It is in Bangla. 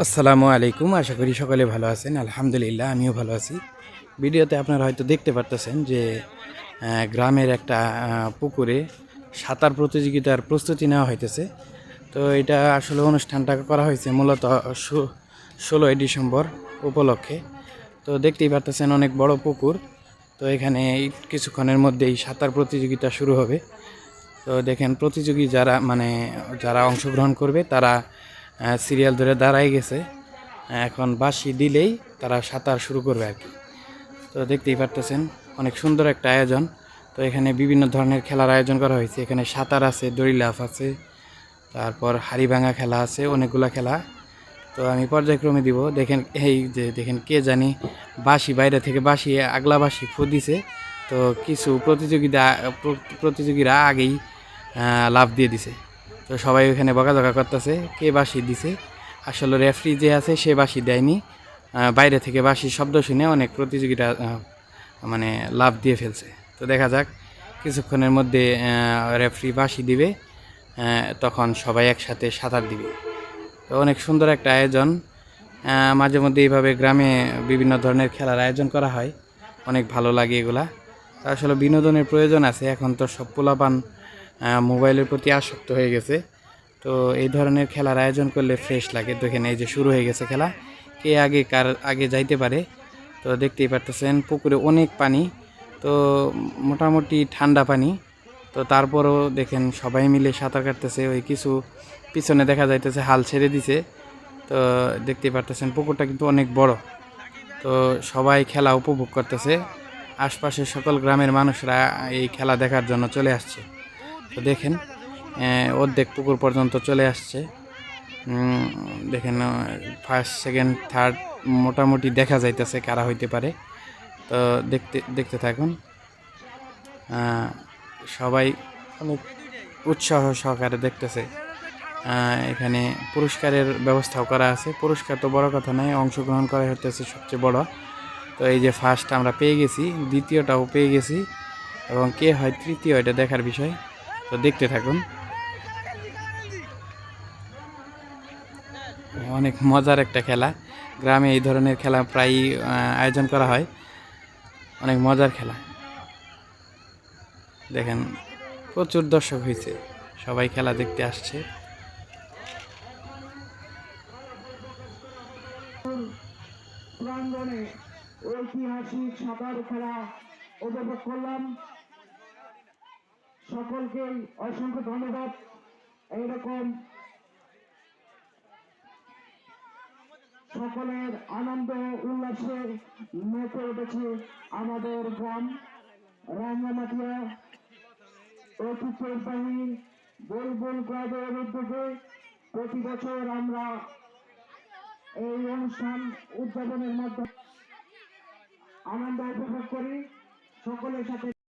আসসালামু আলাইকুম, আশা করি সকলে ভালো আছেন। আলহামদুলিল্লাহ, আমিও ভালো আছি। ভিডিওতে আপনারা হয়তো দেখতে পারতেছেন যে গ্রামের একটা পুকুরে সাঁতার প্রতিযোগিতার প্রস্তুতি নেওয়া হইতেছে। তো এটা আসলে অনুষ্ঠানটা করা হয়েছে মূলত 16ই ডিসেম্বর উপলক্ষে। তো দেখতেই পারতেছেন অনেক বড় পুকুর। তো এখানে কিছুক্ষণের মধ্যেই সাঁতার প্রতিযোগিতা শুরু হবে। তো দেখেন প্রতিযোগী যারা অংশগ্রহণ করবে তারা সিরিয়াল ধরে দাঁড়াই গেছে। এখন বাঁশি দিলেই তারা সাঁতার শুরু করবে আর কি। তো দেখতেই পারতেছেন অনেক সুন্দর একটা আয়োজন। তো এখানে বিভিন্ন ধরনের খেলার আয়োজন করা হয়েছে। এখানে সাঁতার আছে, দড়ি লাফ আছে, তারপর হাড়ি ভাঙা খেলা আছে, অনেকগুলা খেলা। তো আমি পর্যায়ক্রমে দিব। দেখেন কে জানি বাঁশি বাইরে থেকে আগলা বাঁশি ফু দিছে। তো কিছু প্রতিযোগীরা আগেই লাফ দিয়ে দিছে। তো সবাই ওখানে বকাঝকা করতেছে কে বাঁশি দিছে। আসলে রেফারি যে আছে সে বাঁশি দেয়নি, বাইরে থেকে বাঁশির শব্দ শুনে অনেক প্রতিযোগীরা লাফ দিয়ে ফেলছে। তো দেখা যাক কিছুক্ষণের মধ্যে রেফারি বাঁশি দিবে, তখন সবাই একসাথে সাঁতার দিবে। তো অনেক সুন্দর একটা আয়োজন। মাঝে মধ্যে এইভাবে গ্রামে বিভিন্ন ধরনের খেলার আয়োজন করা হয়, অনেক ভালো লাগে এগুলা। তো আসলে বিনোদনের প্রয়োজন আছে, এখন তো সব পোলাপান মোবাইলের প্রতি আসক্ত হয়ে গেছে। তো এই ধরনের খেলার আয়োজন করলে ফ্রেশ লাগে। দেখেন এই যে শুরু হয়ে গেছে খেলা, কে কার আগে যাইতে পারে। তো দেখতেই পারতেছেন পুকুরে অনেক পানি, তো মোটামুটি ঠান্ডা পানি। তো তারপরও দেখেন সবাই মিলে সাঁতার কাটতেছে। ওই কিছু পিছনে দেখা যাইতেছে হাল ছেড়ে দিছে। তো দেখতেই পারতেছেন পুকুরটা কিন্তু অনেক বড়। তো সবাই খেলা উপভোগ করতেছে। আশপাশের সকল গ্রামের মানুষরা এই খেলা দেখার জন্য চলে আসছে। তো দেখেন অর্ধেক পুকুর পর্যন্ত চলে আসছে। দেখেন ফার্স্ট, সেকেন্ড, থার্ড মোটামুটি দেখা যাইতেছে কারা হইতে পারে। তো দেখতে থাকুন। সবাই অনেক উৎসাহ সহকারে দেখতেছে। এখানে পুরস্কারের ব্যবস্থাও করা আছে। পুরস্কার তো বড় কথা নয়, অংশগ্রহণ করা হতেছে সবচেয়ে বড়। তো এই যে ফার্স্ট আমরা পেয়ে গেছি, দ্বিতীয়টাও পেয়ে গেছি, এবং কে হয় তৃতীয় এটা দেখার বিষয়। তো দেখতে থাকুন। অনেক মজার একটা খেলা। গ্রামে এই ধরনের খেলা প্রায়ই আয়োজন করা হয়, অনেক মজার খেলা। দেখেন প্রচুর দর্শক হয়েছে, সবাই খেলা দেখতে আসছে। প্রাঙ্গণে ঐতিহাসিক সাঁতার খেলা উপভোগ করলাম। সকলকেই অসংখ্য ধন্যবাদ। এইরকম সকলের আনন্দ উল্লাসে মেতে উঠেছে আমাদের গ্রাম রাঙ্গামাটিয়া ঐতিহ্যবাহী বুলবুল ক্লাবের উদ্যোগে প্রতি বছর আমরা এই অনুষ্ঠান উদযাপনের মাধ্যমে আনন্দ উপভোগ করি সকলের সাথে।